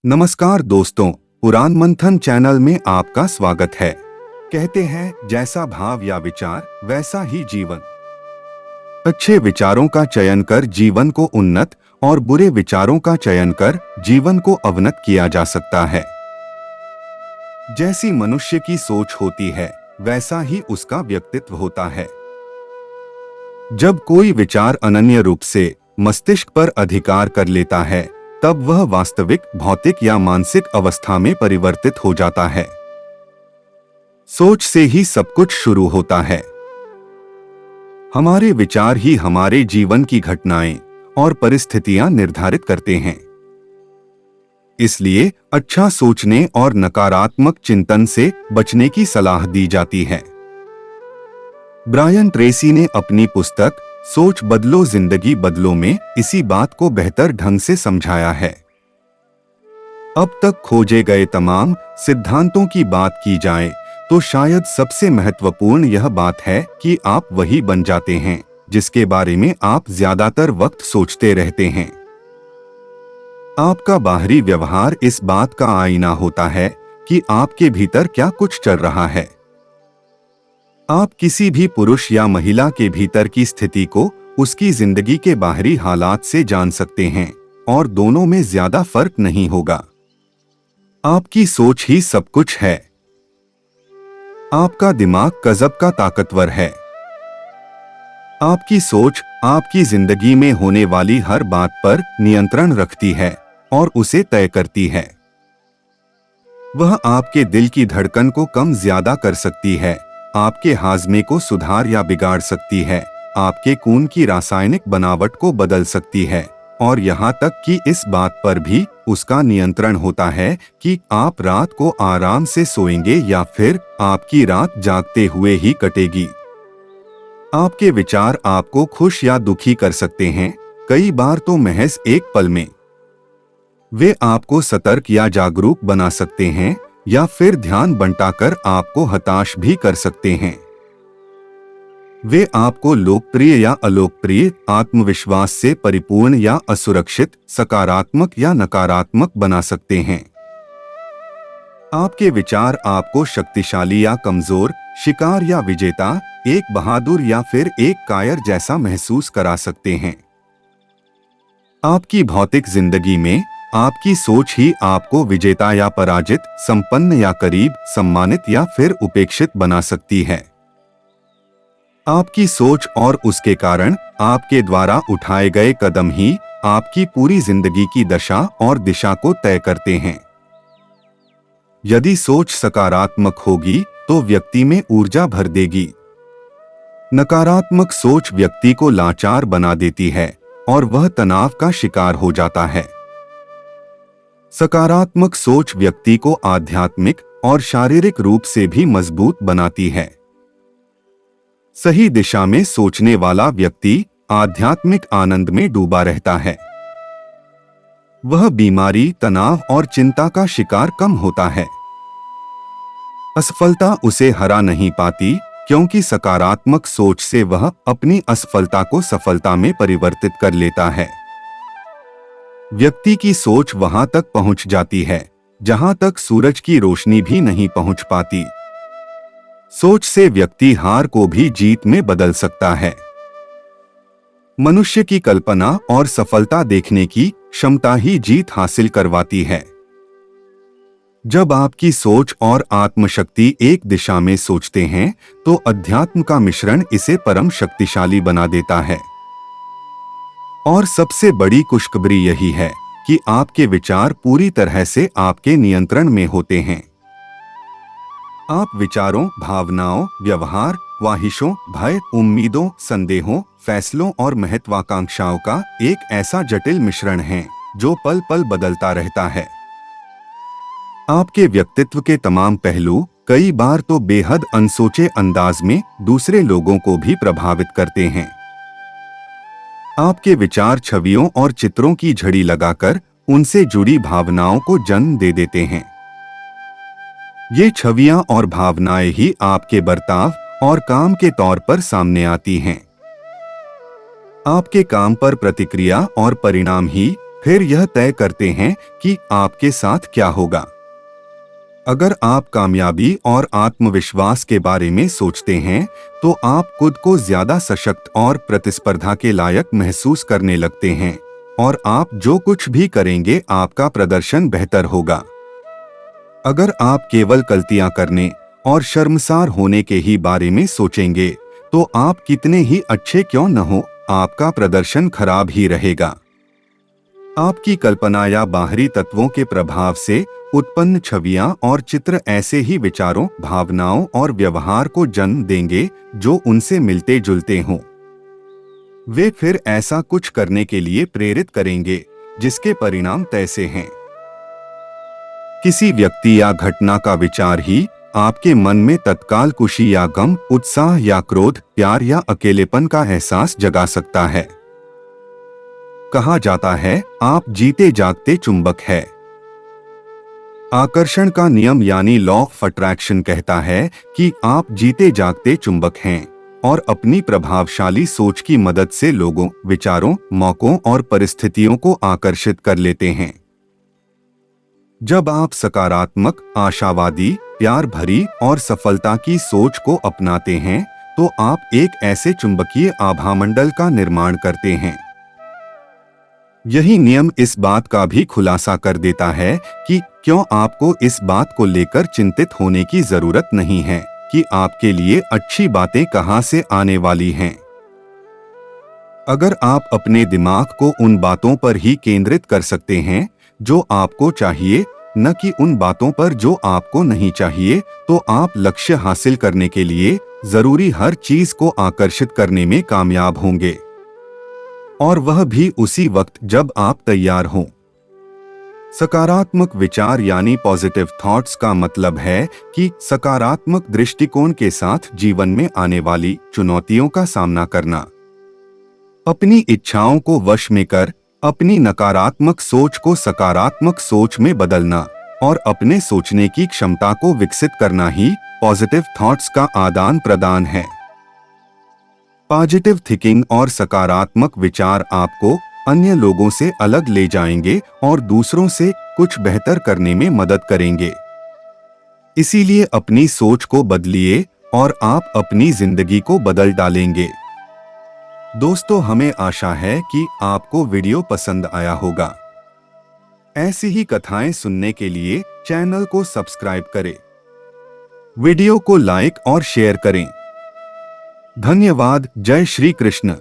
नमस्कार दोस्तों, पुराण मंथन चैनल में आपका स्वागत है। कहते हैं जैसा भाव या विचार वैसा ही जीवन। अच्छे विचारों का चयन कर जीवन को उन्नत और बुरे विचारों का चयन कर जीवन को अवनत किया जा सकता है। जैसी मनुष्य की सोच होती है वैसा ही उसका व्यक्तित्व होता है। जब कोई विचार अनन्य रूप से मस्तिष्क पर अधिकार कर लेता है तब वह वास्तविक भौतिक या मानसिक अवस्था में परिवर्तित हो जाता है। सोच से ही सब कुछ शुरू होता है। हमारे विचार ही हमारे जीवन की घटनाएं और परिस्थितियां निर्धारित करते हैं। इसलिए अच्छा सोचने और नकारात्मक चिंतन से बचने की सलाह दी जाती है। ब्रायन ट्रेसी ने अपनी पुस्तक सोच बदलो जिंदगी बदलो में इसी बात को बेहतर ढंग से समझाया है। अब तक खोजे गए तमाम सिद्धांतों की बात की जाए तो शायद सबसे महत्वपूर्ण यह बात है कि आप वही बन जाते हैं जिसके बारे में आप ज्यादातर वक्त सोचते रहते हैं। आपका बाहरी व्यवहार इस बात का आईना होता है कि आपके भीतर क्या कुछ चल रहा है। आप किसी भी पुरुष या महिला के भीतर की स्थिति को उसकी जिंदगी के बाहरी हालात से जान सकते हैं और दोनों में ज्यादा फर्क नहीं होगा। आपकी सोच ही सब कुछ है। आपका दिमाग गजब का ताकतवर है। आपकी सोच आपकी जिंदगी में होने वाली हर बात पर नियंत्रण रखती है और उसे तय करती है। वह आपके दिल की धड़कन को कम ज्यादा कर सकती है, आपके हाजमे को सुधार या बिगाड़ सकती है, आपके खून की रासायनिक बनावट को बदल सकती है और यहाँ तक कि इस बात पर भी उसका नियंत्रण होता है कि आप रात को आराम से सोएंगे या फिर आपकी रात जागते हुए ही कटेगी। आपके विचार आपको खुश या दुखी कर सकते हैं, कई बार तो महज एक पल में। वे आपको सतर्क या जागरूक बना सकते हैं या फिर ध्यान बंटाकर आपको हताश भी कर सकते हैं। वे आपको लोकप्रिय या अलोकप्रिय, आत्मविश्वास से परिपूर्ण या असुरक्षित, सकारात्मक या नकारात्मक बना सकते हैं। आपके विचार आपको शक्तिशाली या कमजोर, शिकार या विजेता, एक बहादुर या फिर एक कायर जैसा महसूस करा सकते हैं। आपकी भौतिक जिंदगी में आपकी सोच ही आपको विजेता या पराजित, संपन्न या करीब, सम्मानित या फिर उपेक्षित बना सकती है। आपकी सोच और उसके कारण आपके द्वारा उठाए गए कदम ही आपकी पूरी जिंदगी की दशा और दिशा को तय करते हैं। यदि सोच सकारात्मक होगी तो व्यक्ति में ऊर्जा भर देगी। नकारात्मक सोच व्यक्ति को लाचार बना देती है और वह तनाव का शिकार हो जाता है। सकारात्मक सोच व्यक्ति को आध्यात्मिक और शारीरिक रूप से भी मजबूत बनाती है। सही दिशा में सोचने वाला व्यक्ति आध्यात्मिक आनंद में डूबा रहता है। वह बीमारी, तनाव और चिंता का शिकार कम होता है। असफलता उसे हरा नहीं पाती क्योंकि सकारात्मक सोच से वह अपनी असफलता को सफलता में परिवर्तित कर लेता है। व्यक्ति की सोच वहां तक पहुंच जाती है जहां तक सूरज की रोशनी भी नहीं पहुंच पाती। सोच से व्यक्ति हार को भी जीत में बदल सकता है। मनुष्य की कल्पना और सफलता देखने की क्षमता ही जीत हासिल करवाती है। जब आपकी सोच और आत्मशक्ति एक दिशा में सोचते हैं तो अध्यात्म का मिश्रण इसे परम शक्तिशाली बना देता है। और सबसे बड़ी खुशखबरी यही है कि आपके विचार पूरी तरह से आपके नियंत्रण में होते हैं। आप विचारों, भावनाओं, व्यवहार, ख्वाहिशों, भय, उम्मीदों, संदेहों, फैसलों और महत्वाकांक्षाओं का एक ऐसा जटिल मिश्रण है जो पल पल बदलता रहता है। आपके व्यक्तित्व के तमाम पहलू कई बार तो बेहद अनसोचे अंदाज में दूसरे लोगों को भी प्रभावित करते हैं। आपके विचार छवियों और चित्रों की झड़ी लगाकर उनसे जुड़ी भावनाओं को जन्म दे देते हैं। ये छवियां और भावनाएं ही आपके बर्ताव और काम के तौर पर सामने आती हैं। आपके काम पर प्रतिक्रिया और परिणाम ही फिर यह तय करते हैं कि आपके साथ क्या होगा। अगर आप कामयाबी और आत्मविश्वास के बारे में सोचते हैं, तो आप खुद को ज्यादा सशक्त और प्रतिस्पर्धा के लायक महसूस करने लगते हैं, और आप जो कुछ भी करेंगे आपका प्रदर्शन बेहतर होगा। अगर आप केवल गलतियां करने और शर्मसार होने के ही बारे में सोचेंगे, तो आप कितने ही अच्छे क्यों न हो, आपका प्रदर्शन खराब ही रहेगा। आपकी कल्पना या बाहरी तत्वों के प्रभाव से उत्पन्न छवियां और चित्र ऐसे ही विचारों, भावनाओं और व्यवहार को जन्म देंगे जो उनसे मिलते जुलते हों। वे फिर ऐसा कुछ करने के लिए प्रेरित करेंगे जिसके परिणाम तैसे हैं। किसी व्यक्ति या घटना का विचार ही आपके मन में तत्काल खुशी या गम, उत्साह या क्रोध, प्यार या अकेलेपन का एहसास जगा सकता है। कहा जाता है, आप जीते जागते चुंबक है। आकर्षण का नियम यानी लॉ ऑफ अट्रैक्शन कहता है कि आप जीते जागते चुंबक हैं और अपनी प्रभावशाली सोच की मदद से लोगों, विचारों, मौकों और परिस्थितियों को आकर्षित कर लेते हैं। जब आप सकारात्मक, आशावादी, प्यार भरी और सफलता की सोच को अपनाते हैं, तो आप एक ऐसे चुंबकीय आभामंडल का निर्माण करते हैं। यही नियम इस बात का भी खुलासा कर देता है कि क्यों आपको इस बात को लेकर चिंतित होने की जरूरत नहीं है कि आपके लिए अच्छी बातें कहां से आने वाली हैं। अगर आप अपने दिमाग को उन बातों पर ही केंद्रित कर सकते हैं जो आपको चाहिए, न कि उन बातों पर जो आपको नहीं चाहिए, तो आप लक्ष्य हासिल करने के लिए जरूरी हर चीज को आकर्षित करने में कामयाब होंगे, और वह भी उसी वक्त जब आप तैयार हों। सकारात्मक विचार यानी पॉजिटिव थॉट्स का मतलब है कि सकारात्मक दृष्टिकोण के साथ जीवन में आने वाली चुनौतियों का सामना करना, अपनी इच्छाओं को वश में कर अपनी नकारात्मक सोच को सकारात्मक सोच में बदलना और अपने सोचने की क्षमता को विकसित करना ही पॉजिटिव थॉट्स का आदान प्रदान है। पॉजिटिव थिंकिंग और सकारात्मक विचार आपको अन्य लोगों से अलग ले जाएंगे और दूसरों से कुछ बेहतर करने में मदद करेंगे। इसीलिए अपनी सोच को बदलिए और आप अपनी जिंदगी को बदल डालेंगे। दोस्तों, हमें आशा है कि आपको वीडियो पसंद आया होगा। ऐसी ही कथाएं सुनने के लिए चैनल को सब्सक्राइब करें, वीडियो को लाइक और शेयर करें। धन्यवाद। जय श्री कृष्ण।